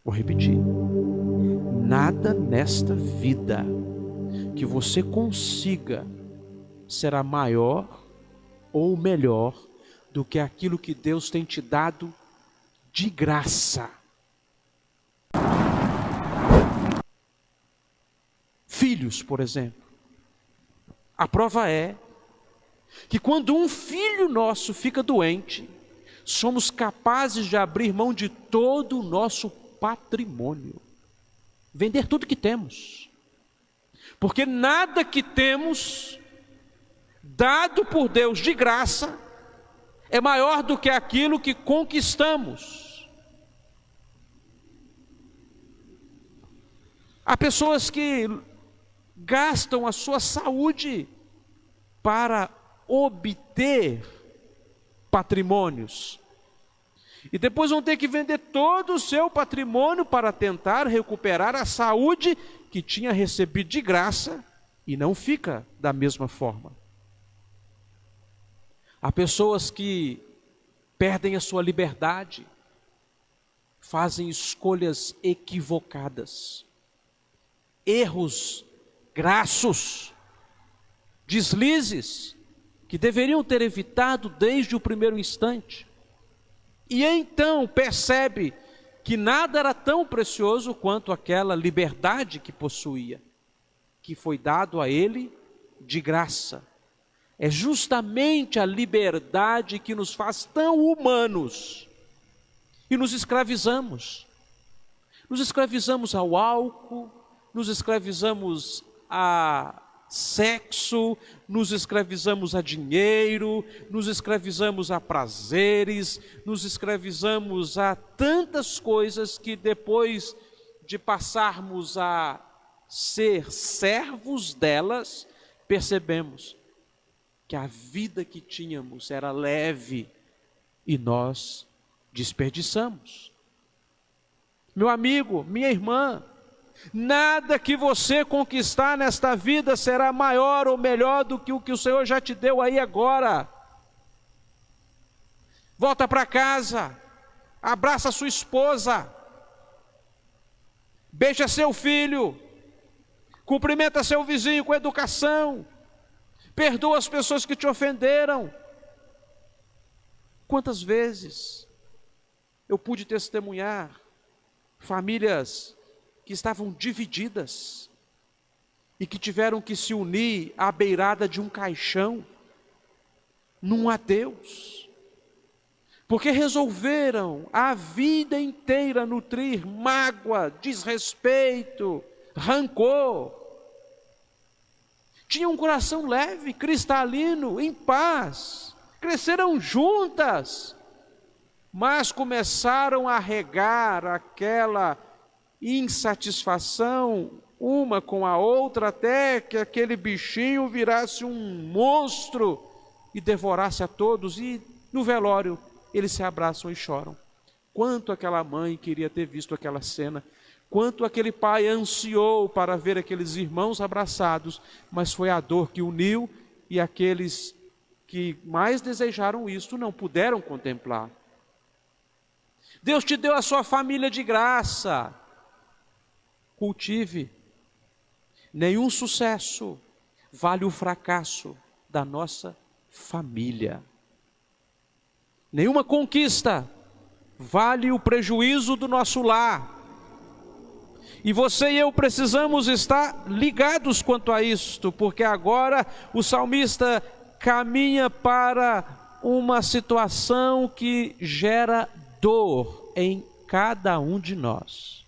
Vou repetir. Nada nesta vida que você consiga será maior ou melhor do que aquilo que Deus tem te dado de graça. Filhos, por exemplo. A prova é que quando um filho nosso fica doente, somos capazes de abrir mão de todo o nosso patrimônio. Vender tudo que temos. Porque nada que temos, dado por Deus de graça, é maior do que aquilo que conquistamos. Há pessoas que gastam a sua saúde para obter patrimônios. E depois vão ter que vender todo o seu patrimônio para tentar recuperar a saúde que tinha recebido de graça e não fica da mesma forma. Há pessoas que perdem a sua liberdade, fazem escolhas equivocadas, erros grassos, deslizes que deveriam ter evitado desde o primeiro instante. E então percebe que nada era tão precioso quanto aquela liberdade que possuía, que foi dado a ele de graça. É justamente a liberdade que nos faz tão humanos e nos escravizamos. Nos escravizamos ao álcool, nos escravizamos a sexo, nos escravizamos a dinheiro, nos escravizamos a prazeres, nos escravizamos a tantas coisas que depois de passarmos a ser servos delas, percebemos que a vida que tínhamos era leve e nós desperdiçamos. Meu amigo, minha irmã, nada que você conquistar nesta vida será maior ou melhor do que o que o Senhor já te deu aí agora. Volta para casa, abraça sua esposa, beija seu filho, cumprimenta seu vizinho com educação, perdoa as pessoas que te ofenderam. Quantas vezes eu pude testemunhar famílias que estavam divididas e que tiveram que se unir à beirada de um caixão, num adeus, porque resolveram a vida inteira nutrir mágoa, desrespeito, rancor. Tinham um coração leve, cristalino, em paz, cresceram juntas, mas começaram a regar aquela insatisfação uma com a outra, até que aquele bichinho virasse um monstro e devorasse a todos, e no velório eles se abraçam e choram. Quanto aquela mãe queria ter visto aquela cena, quanto aquele pai ansiou para ver aqueles irmãos abraçados, mas foi a dor que uniu, e aqueles que mais desejaram isso não puderam contemplar. Deus te deu a sua família de graça. Cultive. Nenhum sucesso vale o fracasso da nossa família. Nenhuma conquista vale o prejuízo do nosso lar. E você e eu precisamos estar ligados quanto a isto, porque agora o salmista caminha para uma situação que gera dor em cada um de nós.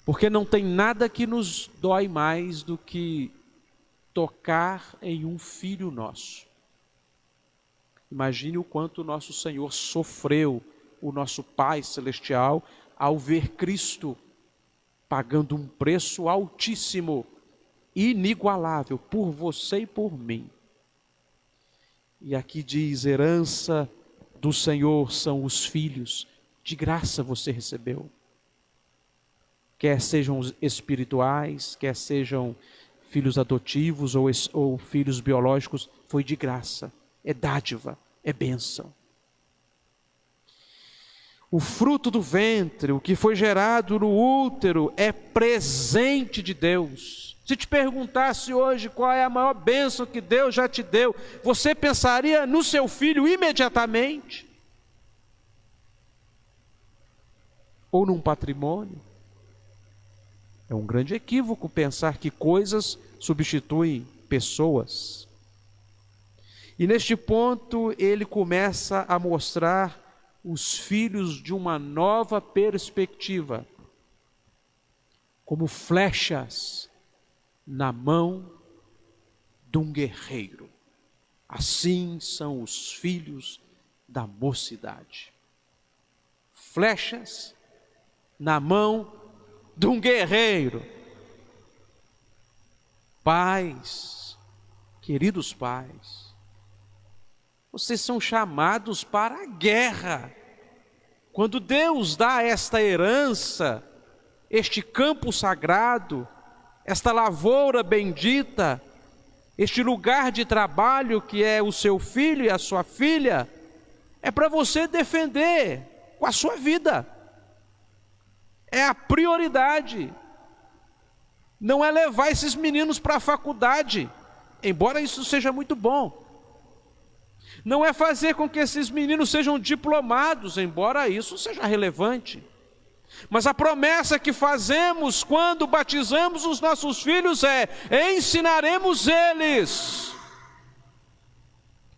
Porque não tem nada que nos dói mais do que tocar em um filho nosso. Imagine o quanto o nosso Senhor sofreu, o nosso Pai Celestial, ao ver Cristo pagando um preço altíssimo, inigualável, por você e por mim. E aqui diz: herança do Senhor são os filhos, de graça você recebeu. Quer sejam espirituais, quer sejam filhos adotivos ou filhos biológicos, foi de graça, é dádiva, é bênção. O fruto do ventre, o que foi gerado no útero, é presente de Deus. Se te perguntasse hoje qual é a maior bênção que Deus já te deu, você pensaria no seu filho imediatamente? Ou num patrimônio? É um grande equívoco pensar que coisas substituem pessoas. E neste ponto ele começa a mostrar os filhos de uma nova perspectiva, como flechas na mão de um guerreiro. Assim são os filhos da mocidade. Flechas na mão de um guerreiro. Pais, queridos pais, vocês são chamados para a guerra. Quando Deus dá esta herança, este campo sagrado, esta lavoura bendita, este lugar de trabalho que é o seu filho e a sua filha, é para você defender com a sua vida. É a prioridade. Não é levar esses meninos para a faculdade, embora isso seja muito bom. Não é fazer com que esses meninos sejam diplomados, embora isso seja relevante. Mas a promessa que fazemos quando batizamos os nossos filhos é: ensinaremos eles,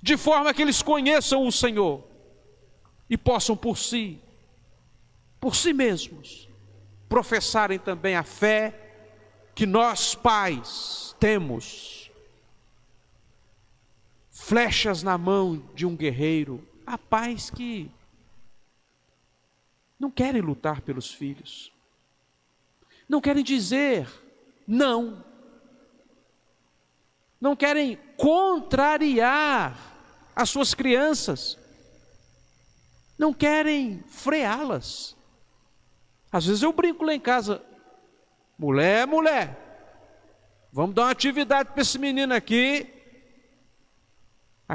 de forma que eles conheçam o Senhor e possam por si mesmos, professarem também a fé que nós pais temos. Flechas na mão de um guerreiro. Há pais que não querem lutar pelos filhos, não querem dizer não, não querem contrariar as suas crianças, não querem freá-las. Às vezes eu brinco lá em casa: mulher, vamos dar uma atividade para esse menino aqui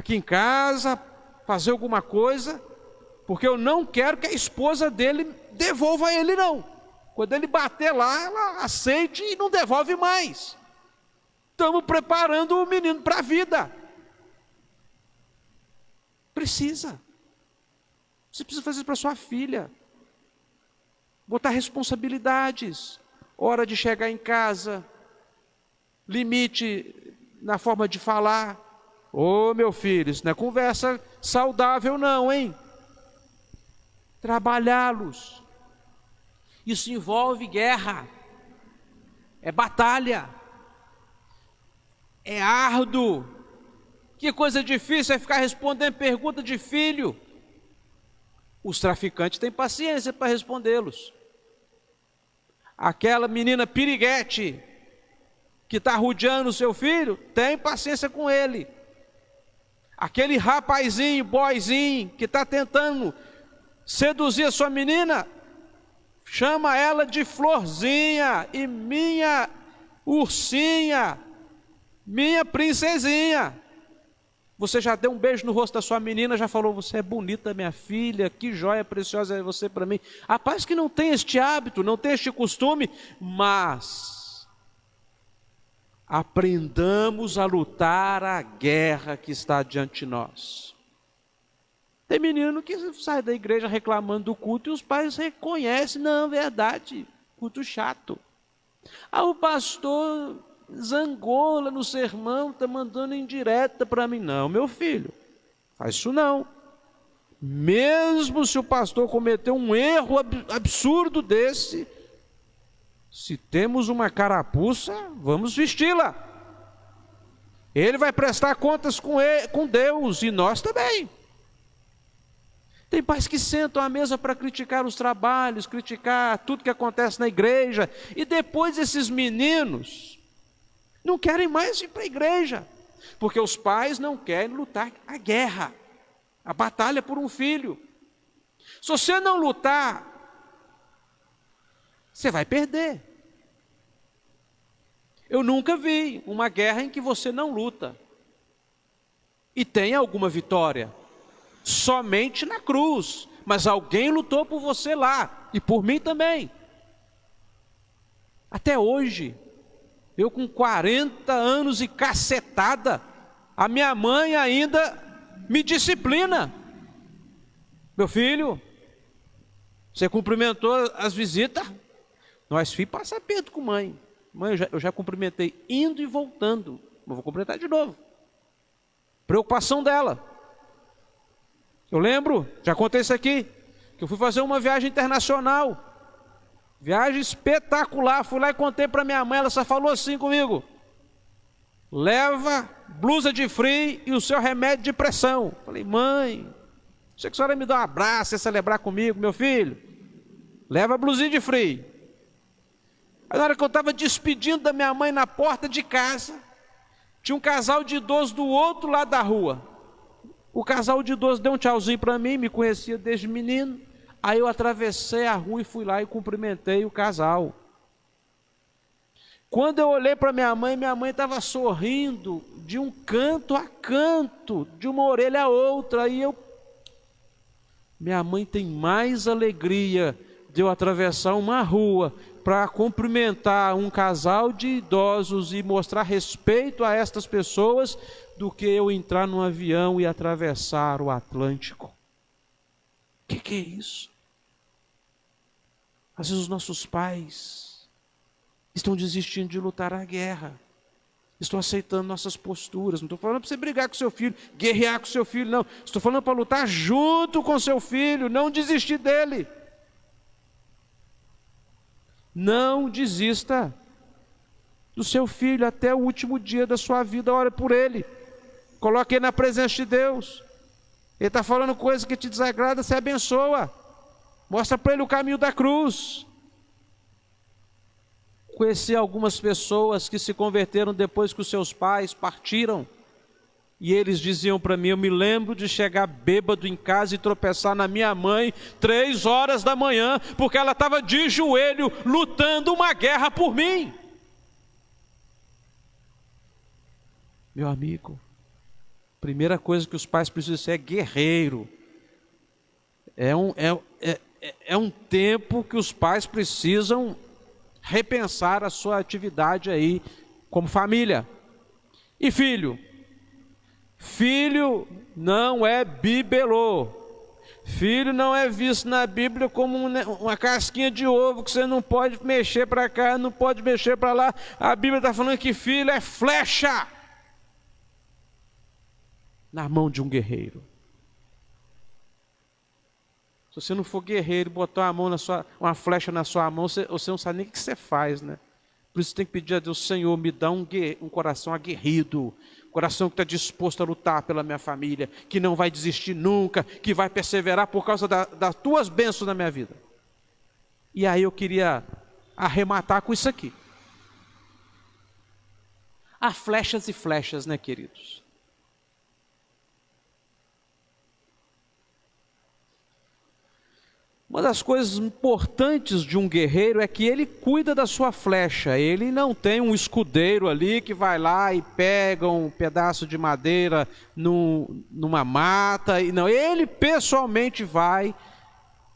em casa, fazer alguma coisa, porque eu não quero que a esposa dele devolva a ele não. Quando ele bater lá, ela aceite e não devolve mais. Estamos preparando o menino para a vida. Você precisa fazer isso para sua filha. Botar responsabilidades, hora de chegar em casa, limite na forma de falar. Ô meu filho, isso não é conversa saudável não, hein? Trabalhá-los. Isso envolve guerra, é batalha, é árduo. Que coisa difícil é ficar respondendo pergunta de filho. Os traficantes têm paciência para respondê-los. Aquela menina piriguete que está rodeando o seu filho, tem paciência com ele. Aquele rapazinho, boyzinho, que está tentando seduzir a sua menina, chama ela de florzinha e minha ursinha, minha princesinha. Você já deu um beijo no rosto da sua menina, já falou: você é bonita, minha filha, que joia preciosa é você para mim. Rapaz que não tem este hábito, não tem este costume, mas aprendamos a lutar a guerra que está diante de nós. Tem menino que sai da igreja reclamando do culto e os pais reconhecem: não, verdade, culto chato. O pastor zangou lá no sermão, está mandando indireta para mim. Não, meu filho, faz isso não. Mesmo se o pastor cometeu um erro absurdo desse, se temos uma carapuça, vamos vesti-la. Ele vai prestar contas com Deus e nós também. Tem pais que sentam à mesa para criticar os trabalhos, criticar tudo que acontece na igreja, e depois esses meninos não querem mais ir para a igreja, porque os pais não querem lutar a guerra, a batalha por um filho. Se você não lutar, você vai perder. Eu nunca vi uma guerra em que você não luta e tem alguma vitória. Somente na cruz, mas alguém lutou por você lá, e por mim também. Até hoje, eu com 40 anos e cacetada, a minha mãe ainda me disciplina. Meu filho, você cumprimentou as visitas? Nós filhos passa perto com mãe. Mãe, eu já cumprimentei indo e voltando. Mas vou cumprimentar de novo. Preocupação dela. Eu lembro, já contei isso aqui, que eu fui fazer uma viagem internacional. Viagem espetacular. Fui lá e contei para minha mãe, ela só falou assim comigo: leva blusa de frio e o seu remédio de pressão. Falei: mãe, você que a senhora me dá um abraço e celebrar comigo, meu filho, leva a blusinha de frio. Aí na hora que eu estava despedindo da minha mãe na porta de casa, tinha um casal de idosos do outro lado da rua. O casal de idosos deu um tchauzinho para mim, me conhecia desde menino. Aí eu atravessei a rua e fui lá e cumprimentei o casal. Quando eu olhei para minha mãe estava sorrindo de um canto a canto, de uma orelha a outra. Aí minha mãe tem mais alegria de eu atravessar uma rua para cumprimentar um casal de idosos e mostrar respeito a estas pessoas, do que eu entrar num avião e atravessar o Atlântico. O que é isso? Às vezes os nossos pais estão desistindo de lutar a guerra, estão aceitando nossas posturas. Não estou falando para você brigar com seu filho, guerrear com seu filho, não. Estou falando para lutar junto com seu filho, não desistir dele. Não desista do seu filho até o último dia da sua vida. Ore por ele, coloque ele na presença de Deus. Ele está falando coisa que te desagrada, você abençoa, mostra para ele o caminho da cruz. Conheci algumas pessoas que se converteram depois que os seus pais partiram, e eles diziam para mim: eu me lembro de chegar bêbado em casa e tropeçar na minha mãe 3 horas da manhã, porque ela estava de joelho lutando uma guerra por mim. Meu amigo, primeira coisa que os pais precisam ser é guerreiro. É um tempo que os pais precisam repensar a sua atividade aí como família. E filho não é bibelô. Filho não é visto na Bíblia como uma casquinha de ovo que você não pode mexer para cá, não pode mexer para lá. A Bíblia está falando que filho é flecha na mão de um guerreiro. Se você não for guerreiro e botar uma flecha na sua mão, você não sabe nem o que você faz, né? Por isso você tem que pedir a Deus: Senhor, me dá um coração aguerrido, um coração que está disposto a lutar pela minha família, que não vai desistir nunca, que vai perseverar por causa das tuas bênçãos na minha vida. E aí eu queria arrematar com isso aqui. Há flechas e flechas, né, queridos? Uma das coisas importantes de um guerreiro é que ele cuida da sua flecha. Ele não tem um escudeiro ali que vai lá e pega um pedaço de madeira numa mata. Não, ele pessoalmente vai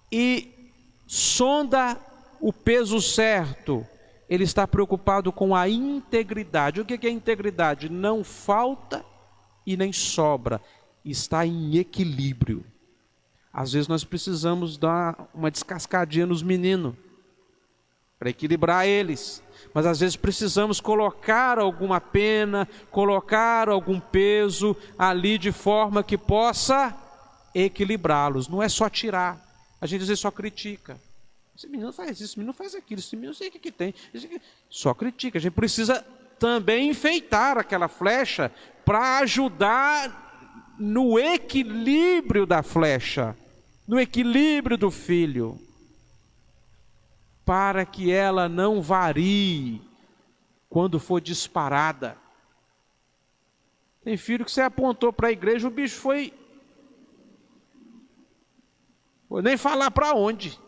e sonda o peso certo. Ele está preocupado com a integridade. O que é integridade? Não falta e nem sobra. Está em equilíbrio. Às vezes nós precisamos dar uma descascadinha nos meninos, para equilibrar eles. Mas às vezes precisamos colocar alguma pena, colocar algum peso ali de forma que possa equilibrá-los. Não é só tirar. A gente às vezes só critica. Esse menino faz isso, esse menino faz aquilo, esse menino não sei o que tem. Só critica. A gente precisa também enfeitar aquela flecha para ajudar no equilíbrio da flecha, no equilíbrio do filho, para que ela não varie quando for disparada. Tem filho que você apontou para a igreja, o bicho foi vou nem falar para onde,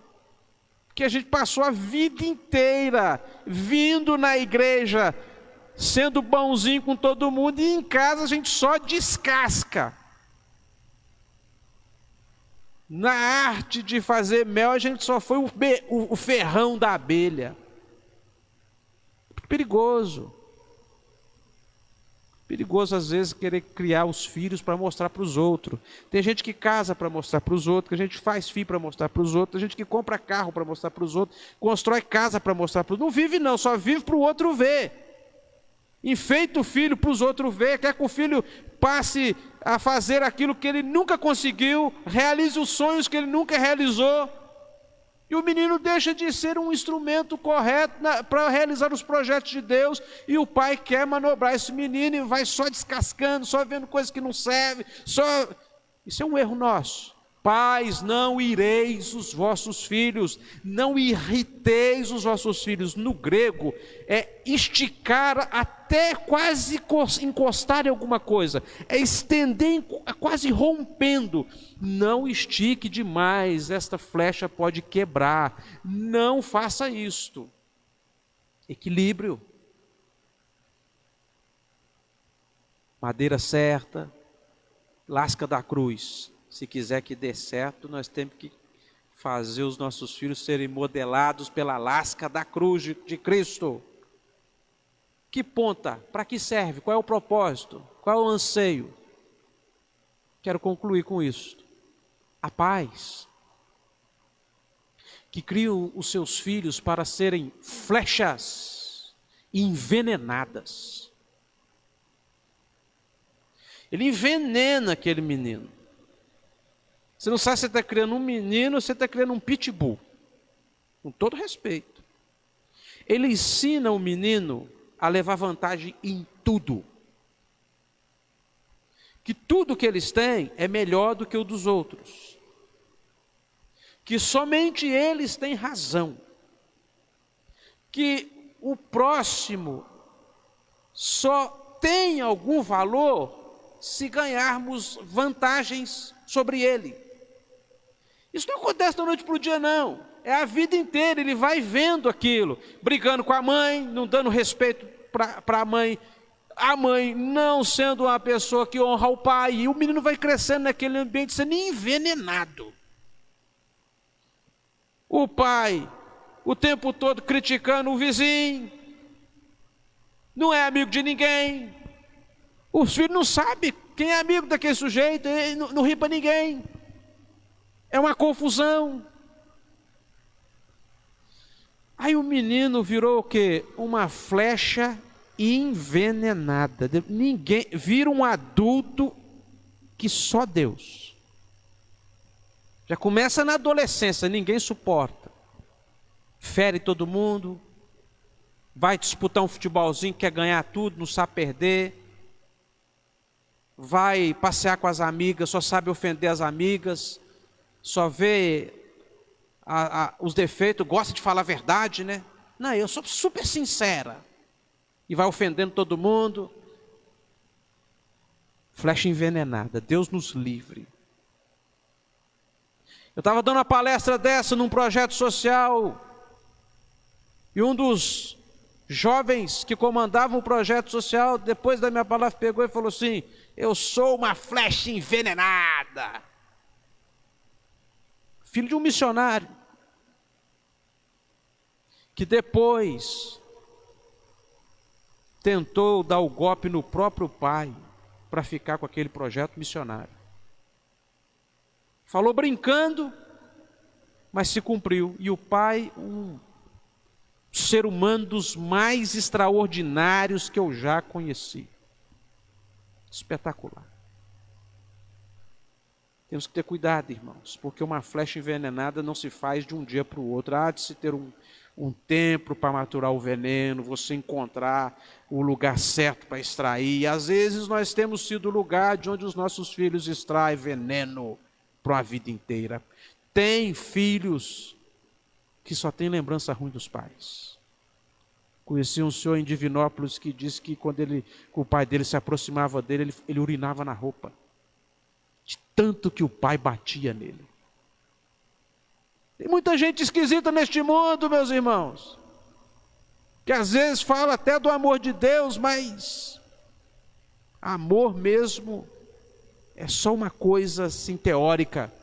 porque a gente passou a vida inteira vindo na igreja, sendo bonzinho com todo mundo, e em casa a gente só descasca. Na arte de fazer mel, a gente só foi o ferrão da abelha. Perigoso. Perigoso, às vezes, querer criar os filhos para mostrar para os outros. Tem gente que casa para mostrar para os outros, que a gente faz filho para mostrar para os outros, tem gente que compra carro para mostrar para os outros, constrói casa para mostrar para os outros. Não vive não, só vive para o outro ver. Enfeita o filho para os outros ver, quer que o filho passe a fazer aquilo que ele nunca conseguiu, realize os sonhos que ele nunca realizou. E o menino deixa de ser um instrumento correto para realizar os projetos de Deus, e o pai quer manobrar esse menino e vai só descascando, só vendo coisas que não servem, Isso é um erro nosso. Pais, não ireis os vossos filhos, não irriteis os vossos filhos. No grego, é esticar até quase encostar em alguma coisa, é estender quase rompendo. Não estique demais, esta flecha pode quebrar. Não faça isto. Equilíbrio. Madeira certa, lasca da cruz. Se quiser que dê certo, nós temos que fazer os nossos filhos serem modelados pela lasca da cruz de Cristo. Que ponta? Para que serve? Qual é o propósito? Qual é o anseio? Quero concluir com isso. A paz que criam os seus filhos para serem flechas envenenadas. Ele envenena aquele menino. Você não sabe se você está criando um menino ou se você está criando um pitbull. Com todo respeito. Ele ensina o menino a levar vantagem em tudo. Que tudo que eles têm é melhor do que o dos outros. Que somente eles têm razão. Que o próximo só tem algum valor se ganharmos vantagens sobre ele. Isso não acontece da noite para o dia, não. É a vida inteira, ele vai vendo aquilo, brigando com a mãe, não dando respeito para a mãe não sendo uma pessoa que honra o pai, e o menino vai crescendo naquele ambiente sendo envenenado. O pai, o tempo todo criticando o vizinho, não é amigo de ninguém. Os filhos não sabem quem é amigo daquele sujeito, ele não ri para ninguém. É uma confusão. Aí o menino virou o quê? Uma flecha envenenada. Ninguém vira um adulto que só Deus. Já começa na adolescência, ninguém suporta. Fere todo mundo. Vai disputar um futebolzinho, quer ganhar tudo, não sabe perder. Vai passear com as amigas, só sabe ofender as amigas. Só vê os defeitos, gosta de falar a verdade, né? Não, eu sou super sincera. E vai ofendendo todo mundo. Flecha envenenada, Deus nos livre. Eu estava dando uma palestra dessa num projeto social, e um dos jovens que comandavam o projeto social, depois da minha palavra, pegou e falou assim: eu sou uma flecha envenenada. Filho de um missionário, que depois tentou dar o golpe no próprio pai para ficar com aquele projeto missionário. Falou brincando, mas se cumpriu. E o pai, um ser humano dos mais extraordinários que eu já conheci. Espetacular. Temos que ter cuidado, irmãos, porque uma flecha envenenada não se faz de um dia para o outro. Há de se ter um tempo para maturar o veneno, você encontrar o lugar certo para extrair. E às vezes nós temos sido o lugar de onde os nossos filhos extraem veneno para a vida inteira. Tem filhos que só têm lembrança ruim dos pais. Conheci um senhor em Divinópolis que disse que quando o pai dele se aproximava dele, ele urinava na roupa. De tanto que o pai batia nele. Tem muita gente esquisita neste mundo, meus irmãos, que às vezes fala até do amor de Deus, mas amor mesmo é só uma coisa assim teórica.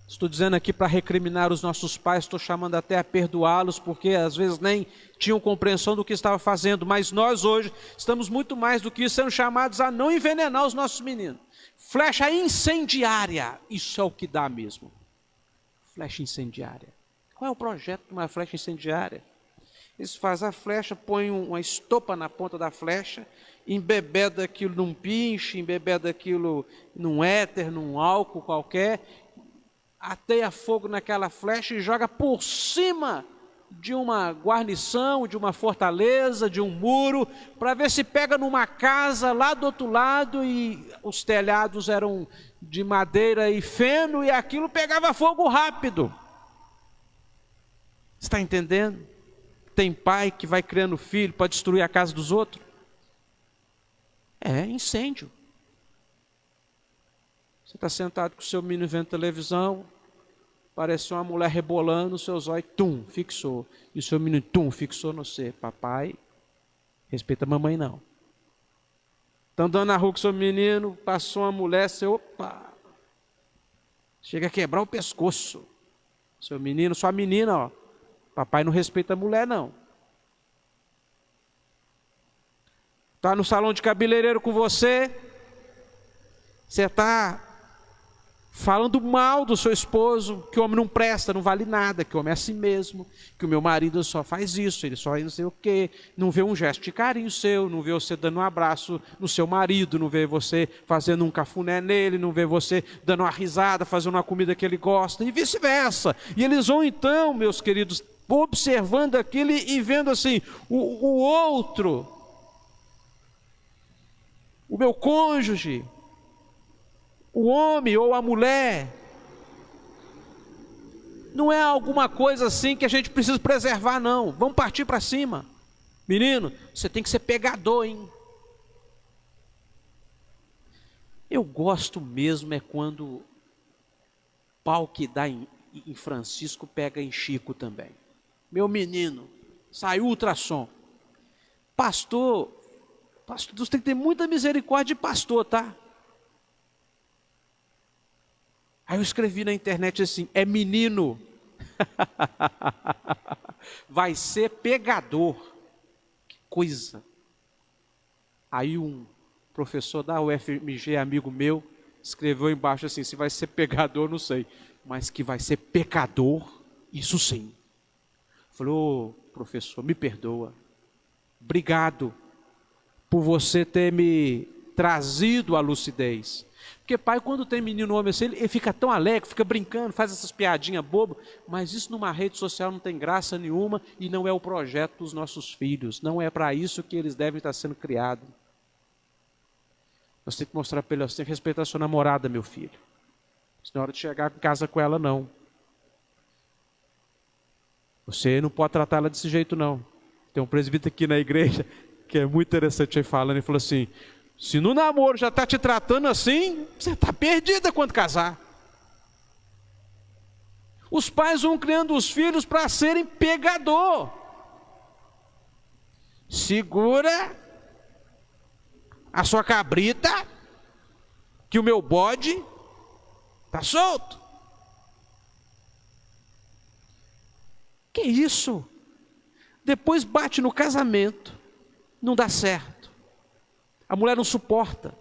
Estou dizendo aqui para recriminar os nossos pais, estou chamando até a perdoá-los, porque às vezes nem tinham compreensão do que estava fazendo, mas nós hoje estamos muito mais do que isso, sendo chamados a não envenenar os nossos meninos. Flecha incendiária, isso é o que dá mesmo. Flecha incendiária. Qual é o projeto de uma flecha incendiária? Eles fazem a flecha, põem uma estopa na ponta da flecha, embebeda aquilo num pinche, embebeda aquilo num éter, num álcool qualquer, ateia fogo naquela flecha e joga por cima de uma guarnição, de uma fortaleza, de um muro, para ver se pega numa casa lá do outro lado, e os telhados eram de madeira e feno, e aquilo pegava fogo rápido. Está entendendo? Tem pai que vai criando filho para destruir a casa dos outros. É incêndio. Você está sentado com o seu menino vendo televisão, apareceu uma mulher rebolando, o seu zóio, tum, fixou. E o seu menino, tum, fixou no você. Papai, respeita a mamãe não. Estão andando na rua com o seu menino, passou uma mulher, você, opa, chega a quebrar o pescoço. Seu menino, sua menina, ó, papai não respeita a mulher não. Está no salão de cabeleireiro com você, você está falando mal do seu esposo, que o homem não presta, não vale nada, que o homem é assim mesmo, que o meu marido só faz isso, ele só não sei o quê, não vê um gesto de carinho seu, não vê você dando um abraço no seu marido, não vê você fazendo um cafuné nele, não vê você dando uma risada, fazendo uma comida que ele gosta, e vice-versa. E eles vão então, meus queridos, observando aquilo e vendo assim, o outro, o meu cônjuge, o homem ou a mulher, não é alguma coisa assim que a gente precisa preservar não, vamos partir para cima. Menino, você tem que ser pegador, hein? Eu gosto mesmo é quando pau que dá em Francisco pega em Chico também. Meu menino, saiu o ultrassom. Pastor, Deus tem que ter muita misericórdia de pastor, tá? Aí eu escrevi na internet assim, é menino, vai ser pegador, que coisa. Aí um professor da UFMG, amigo meu, escreveu embaixo assim, se vai ser pegador não sei, mas que vai ser pecador, isso sim. Falou, professor, me perdoa, obrigado por você ter me trazido a lucidez. Porque pai, quando tem menino homem assim, ele fica tão alegre, fica brincando, faz essas piadinhas bobas, mas isso numa rede social não tem graça nenhuma e não é o projeto dos nossos filhos, não é para isso que eles devem estar sendo criados. Você tem que mostrar para ele, você tem que respeitar a sua namorada, meu filho. Isso não é hora de chegar em casa com ela, não. Você não pode tratar ela desse jeito, não. Tem um presbítero aqui na igreja, que é muito interessante, aí falando, ele falou assim, se no namoro já está te tratando assim, você está perdida quando casar. Os pais vão criando os filhos para serem pegador. Segura a sua cabrita, que o meu bode está solto. Que isso? Depois bate no casamento, não dá certo. A mulher não suporta.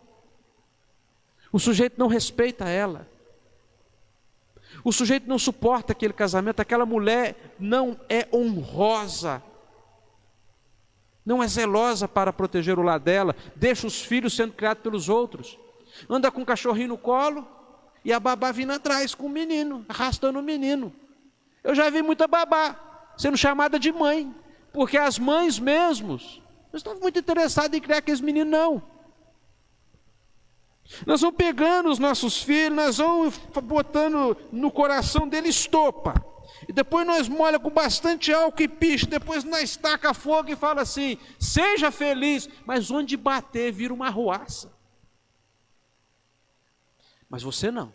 O sujeito não respeita ela. O sujeito não suporta aquele casamento, aquela mulher não é honrosa. Não é zelosa para proteger o lar dela, deixa os filhos sendo criados pelos outros. Anda com o cachorrinho no colo e a babá vindo atrás com o menino, arrastando o menino. Eu já vi muita babá sendo chamada de mãe, porque as mães mesmos não estão muito interessadas em criar aqueles meninos, não. Nós vamos pegando os nossos filhos, nós vamos botando no coração dele estopa. E depois nós molha com bastante álcool e piche, depois nós taca fogo e fala assim, seja feliz, mas onde bater vira uma arruaça. Mas você não.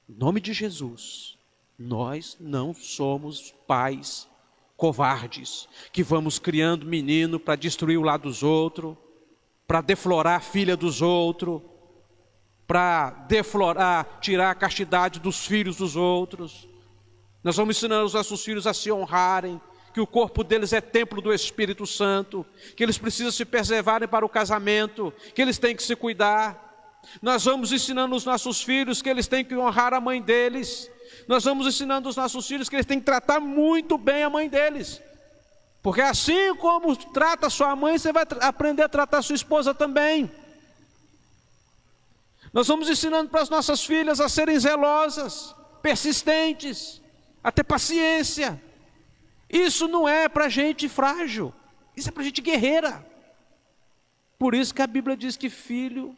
Em nome de Jesus, nós não somos pais covardes, que vamos criando menino para destruir o lado dos outros, para deflorar a filha dos outros. para deflorar, tirar a castidade dos filhos dos outros. Nós vamos ensinando os nossos filhos a se honrarem, que o corpo deles é templo do Espírito Santo, que eles precisam se preservarem para o casamento, que eles têm que se cuidar. Nós vamos ensinando os nossos filhos que eles têm que honrar a mãe deles. Nós vamos ensinando os nossos filhos que eles têm que tratar muito bem a mãe deles. Porque assim como trata a sua mãe, você vai aprender a tratar a sua esposa também. Nós vamos ensinando para as nossas filhas a serem zelosas, persistentes, a ter paciência. Isso não é para gente frágil, isso é para gente guerreira. Por isso que a Bíblia diz que filho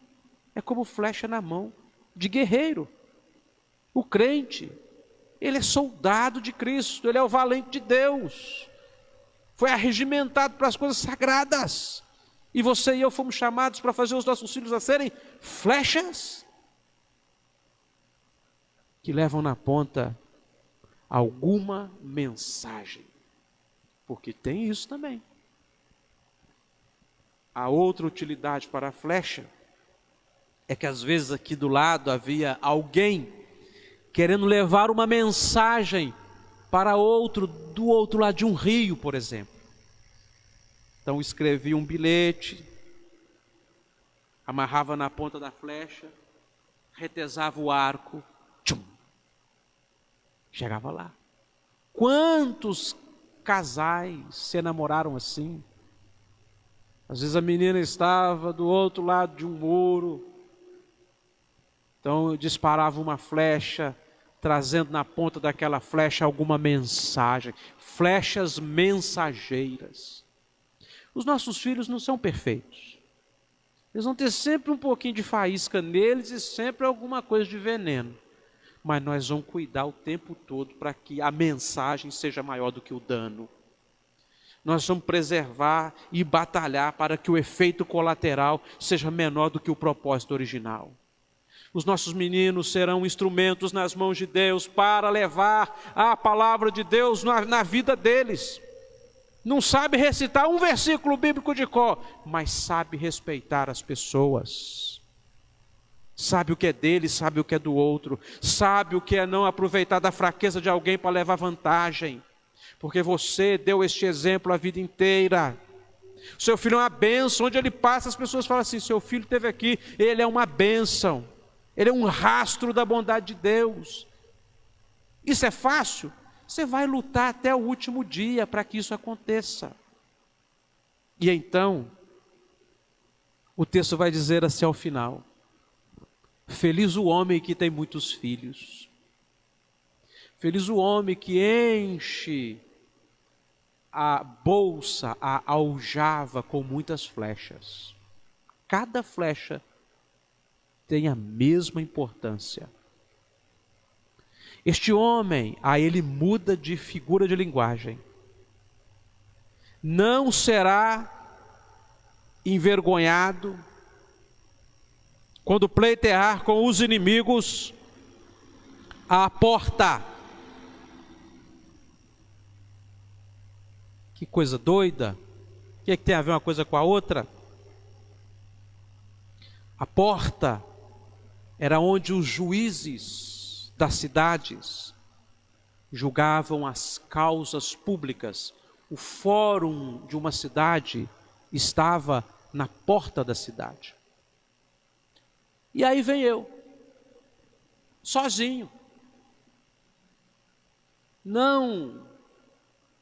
é como flecha na mão de guerreiro. O crente, ele é soldado de Cristo, ele é o valente de Deus. Foi arregimentado para as coisas sagradas. E você e eu fomos chamados para fazer os nossos filhos a serem flechas que levam na ponta alguma mensagem. Porque tem isso também. A outra utilidade para a flecha é que às vezes aqui do lado havia alguém querendo levar uma mensagem para outro, do outro lado de um rio, por exemplo. Então escrevia um bilhete, amarrava na ponta da flecha, retesava o arco, tchum, chegava lá. Quantos casais se enamoraram assim? Às vezes a menina estava do outro lado de um muro, então eu disparava uma flecha, trazendo na ponta daquela flecha alguma mensagem. Flechas mensageiras. Os nossos filhos não são perfeitos. Eles vão ter sempre um pouquinho de faísca neles e sempre alguma coisa de veneno. Mas nós vamos cuidar o tempo todo para que a mensagem seja maior do que o dano. Nós vamos preservar e batalhar para que o efeito colateral seja menor do que o propósito original. Os nossos meninos serão instrumentos nas mãos de Deus para levar a palavra de Deus na vida deles. Não sabe recitar um versículo bíblico de cor, mas sabe respeitar as pessoas. Sabe o que é dele, sabe o que é do outro. Sabe o que é não aproveitar da fraqueza de alguém para levar vantagem. Porque você deu este exemplo a vida inteira. Seu filho é uma bênção, onde ele passa as pessoas falam assim, seu filho esteve aqui, ele é uma bênção. Ele é um rastro da bondade de Deus. Isso é fácil? Você vai lutar até o último dia para que isso aconteça. E então, o texto vai dizer assim ao final: feliz o homem que tem muitos filhos. Feliz o homem que enche a bolsa, a aljava com muitas flechas. Cada flecha tem a mesma importância. Este homem, aí ele muda de figura de linguagem. Não será envergonhado quando pleitear com os inimigos à porta. Que coisa doida. O que é que tem a ver uma coisa com a outra? A porta era onde os juízes das cidades julgavam as causas públicas. O fórum de uma cidade estava na porta da cidade. E aí vem eu, sozinho. Não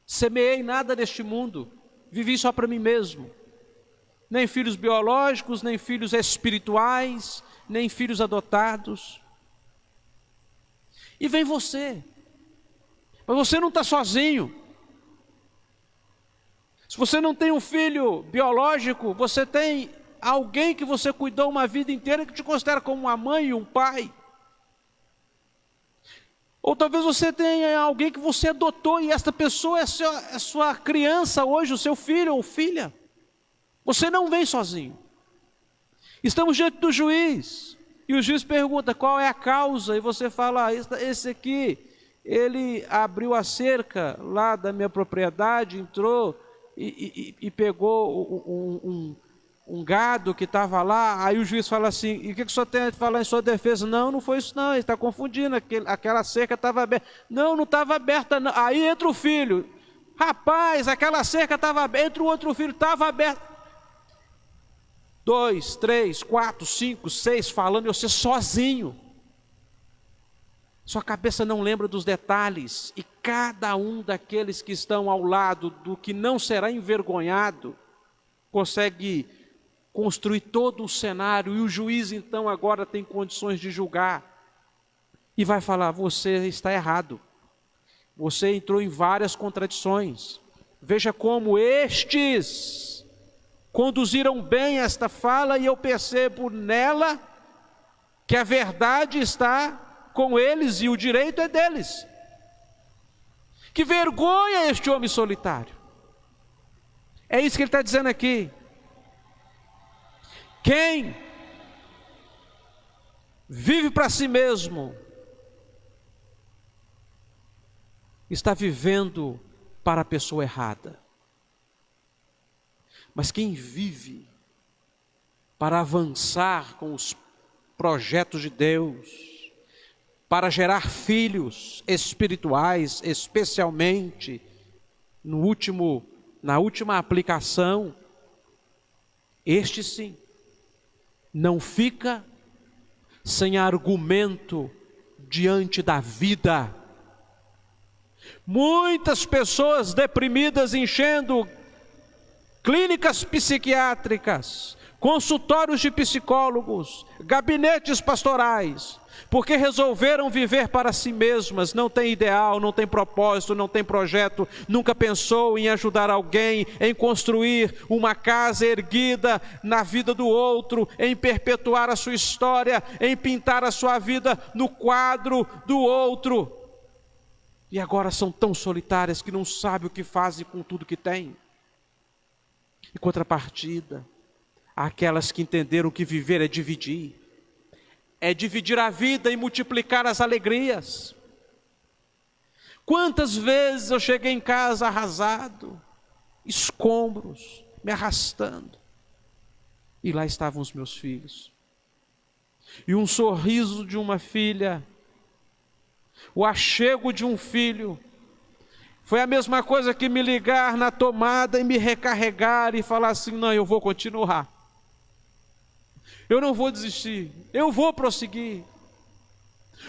semeei nada neste mundo, vivi só para mim mesmo. Nem filhos biológicos, nem filhos espirituais, nem filhos adotados. E vem você. Mas você não está sozinho. Se você não tem um filho biológico, você tem alguém que você cuidou uma vida inteira que te considera como uma mãe e um pai. Ou talvez você tenha alguém que você adotou e esta pessoa é sua criança hoje, o seu filho ou filha. Você não vem sozinho. Estamos diante do juiz. E o juiz pergunta qual é a causa, e você fala, esse aqui, ele abriu a cerca lá da minha propriedade, entrou e pegou um gado que estava lá, aí o juiz fala assim, e o que o senhor tem a falar em sua defesa? Não, não foi isso não, ele está confundindo, aquela cerca estava aberta. Não, não estava aberta não. Aí entra o filho, rapaz, aquela cerca estava aberta, entra o outro filho, estava aberta. 2, 3, 4, 5, 6 falando, e você sozinho. Sua cabeça não lembra dos detalhes, e cada um daqueles que estão ao lado do que não será envergonhado, consegue construir todo o cenário, e o juiz então agora tem condições de julgar, e vai falar, você está errado, você entrou em várias contradições, veja como estes conduziram bem esta fala, e eu percebo nela, que a verdade está com eles, e o direito é deles, que vergonha este homem solitário, é isso que ele está dizendo aqui. Quem vive para si mesmo, está vivendo para a pessoa errada. Mas quem vive para avançar com os projetos de Deus, para gerar filhos espirituais, especialmente na última aplicação, este sim, não fica sem argumento diante da vida. Muitas pessoas deprimidas enchendo clínicas psiquiátricas, consultórios de psicólogos, gabinetes pastorais, porque resolveram viver para si mesmas, não tem ideal, não tem propósito, não tem projeto, nunca pensou em ajudar alguém, em construir uma casa erguida na vida do outro, em perpetuar a sua história, em pintar a sua vida no quadro do outro. E agora são tão solitárias que não sabem o que fazem com tudo que têm. Em contrapartida, aquelas que entenderam que viver é dividir a vida e multiplicar as alegrias. Quantas vezes eu cheguei em casa arrasado, escombros, me arrastando, e lá estavam os meus filhos, e um sorriso de uma filha, o achego de um filho, foi a mesma coisa que me ligar na tomada e me recarregar e falar assim, não, eu vou continuar, eu não vou desistir, eu vou prosseguir.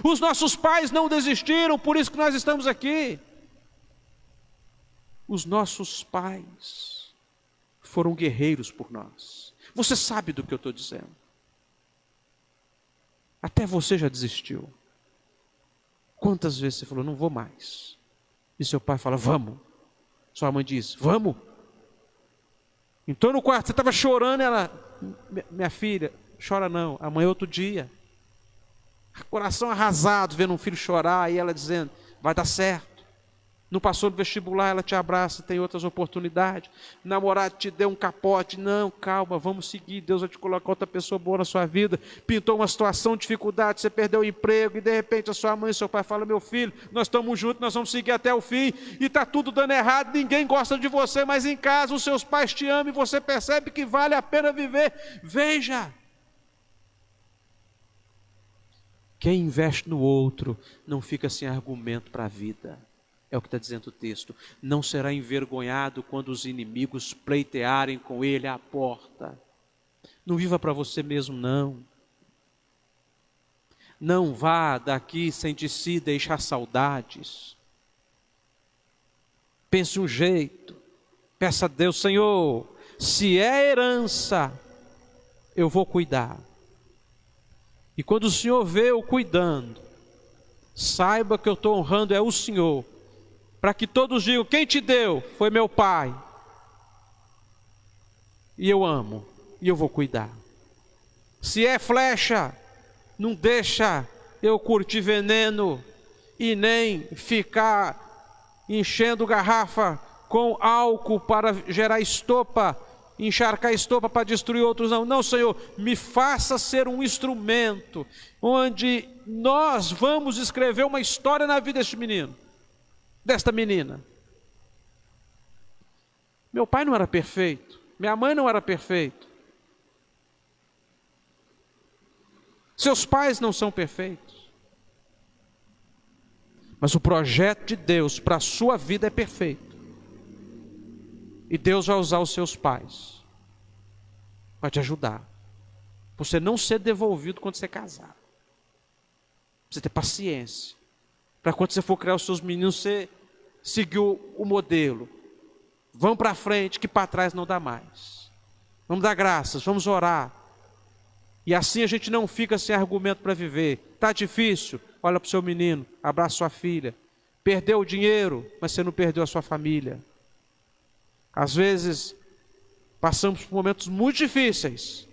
Os nossos pais não desistiram, por isso que nós estamos aqui. Os nossos pais foram guerreiros por nós. Você sabe do que eu estou dizendo. Até você já desistiu. Quantas vezes você falou, não vou mais? E seu pai fala, vamos. Sua mãe diz, vamos. Então no quarto, você estava chorando, ela, minha filha, chora não, amanhã é outro dia. Coração arrasado, vendo um filho chorar, e ela dizendo, vai dar certo. Não passou no vestibular, ela te abraça, tem outras oportunidades. Namorado te deu um capote, não, calma, vamos seguir, Deus vai te colocar outra pessoa boa na sua vida. Pintou uma situação de dificuldade, você perdeu o emprego, e de repente a sua mãe e seu pai falam, meu filho, nós estamos juntos, nós vamos seguir até o fim, e está tudo dando errado, ninguém gosta de você, mas em casa os seus pais te amam, e você percebe que vale a pena viver. Veja, quem investe no outro, não fica sem argumento para a vida. É o que está dizendo o texto. Não será envergonhado quando os inimigos pleitearem com ele à porta. Não viva para você mesmo, não. Não vá daqui sem de si deixar saudades. Pense um jeito. Peça a Deus, Senhor, se é herança, eu vou cuidar. E quando o Senhor vê eu cuidando, saiba que eu estou honrando é o Senhor. Para que todos digam, quem te deu? Foi meu pai. E eu amo, e eu vou cuidar. Se é flecha, não deixa eu curtir veneno, e nem ficar enchendo garrafa com álcool para gerar estopa, encharcar estopa para destruir outros. Não, não, Senhor, me faça ser um instrumento, onde nós vamos escrever uma história na vida deste menino, desta menina. Meu pai não era perfeito, minha mãe não era perfeita, Seus pais não são perfeitos. Mas o projeto de Deus para a sua vida é perfeito. E Deus vai usar os seus pais para te ajudar. Para você não ser devolvido quando você casar. Para você ter paciência. Para quando você for criar os seus meninos, você seguir o modelo. Vamos para frente, que para trás não dá mais. Vamos dar graças, vamos orar. E assim a gente não fica sem argumento para viver. Está difícil? Olha para o seu menino, abraça sua filha. Perdeu o dinheiro, mas você não perdeu a sua família. Às vezes, passamos por momentos muito difíceis,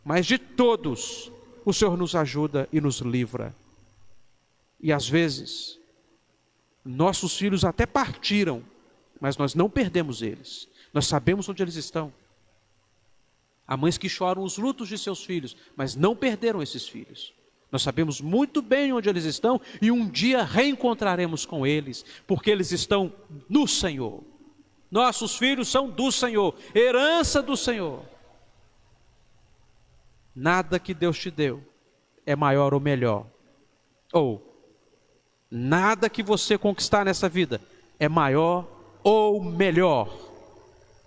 mas de todos, o Senhor nos ajuda e nos livra. E às vezes, nossos filhos até partiram, mas nós não perdemos eles. Nós sabemos onde eles estão. Há mães que choram os lutos de seus filhos, mas não perderam esses filhos. Nós sabemos muito bem onde eles estão e um dia reencontraremos com eles, porque eles estão no Senhor. Nossos filhos são do Senhor, herança do Senhor. Nada que Deus te deu é maior ou melhor. Ou, nada que você conquistar nessa vida é maior ou melhor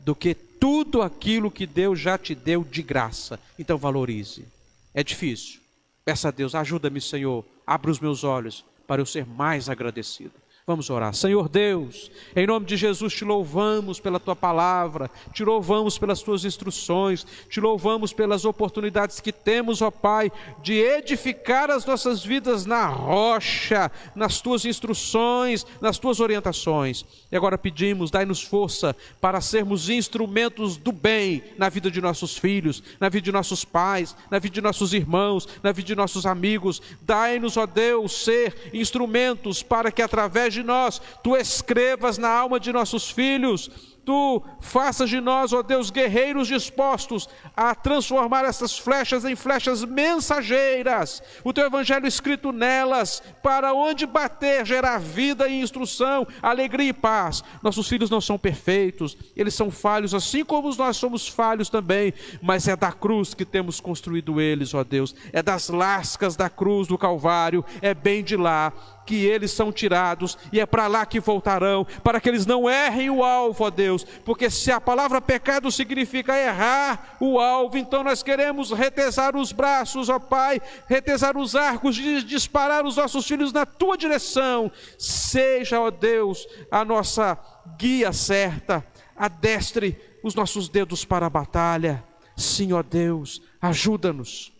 do que tudo aquilo que Deus já te deu de graça. Então valorize. É difícil. Peça a Deus, ajuda-me, Senhor. Abra os meus olhos para eu ser mais agradecido. Vamos orar. Senhor Deus, em nome de Jesus te louvamos pela tua palavra, te louvamos pelas tuas instruções, te louvamos pelas oportunidades que temos, ó Pai, de edificar as nossas vidas na rocha, nas tuas instruções, nas tuas orientações. E agora pedimos, dai-nos força para sermos instrumentos do bem na vida de nossos filhos, na vida de nossos pais, na vida de nossos irmãos, na vida de nossos amigos. Dai-nos, ó Deus, ser instrumentos para que através de nós, tu escrevas na alma de nossos filhos, tu faças de nós, ó Deus, guerreiros dispostos a transformar essas flechas em flechas mensageiras, o teu evangelho escrito nelas, para onde bater, gerar vida e instrução, alegria e paz. Nossos filhos não são perfeitos, eles são falhos, assim como nós somos falhos também, mas é da cruz que temos construído eles, ó Deus, é das lascas da cruz do Calvário, é bem de lá que eles são tirados, e é para lá que voltarão, para que eles não errem o alvo, ó Deus, porque se a palavra pecado significa errar o alvo, então nós queremos retesar os braços, ó Pai, retesar os arcos, de disparar os nossos filhos na tua direção. Seja, ó Deus, a nossa guia certa, adestre os nossos dedos para a batalha. Sim, ó Deus, ajuda-nos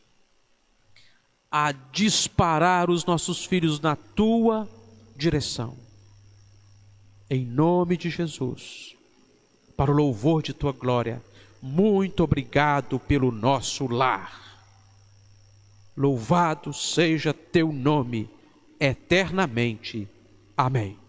a disparar os nossos filhos na tua direção. Em nome de Jesus, para o louvor de tua glória, muito obrigado pelo nosso lar. Louvado seja teu nome eternamente. Amém.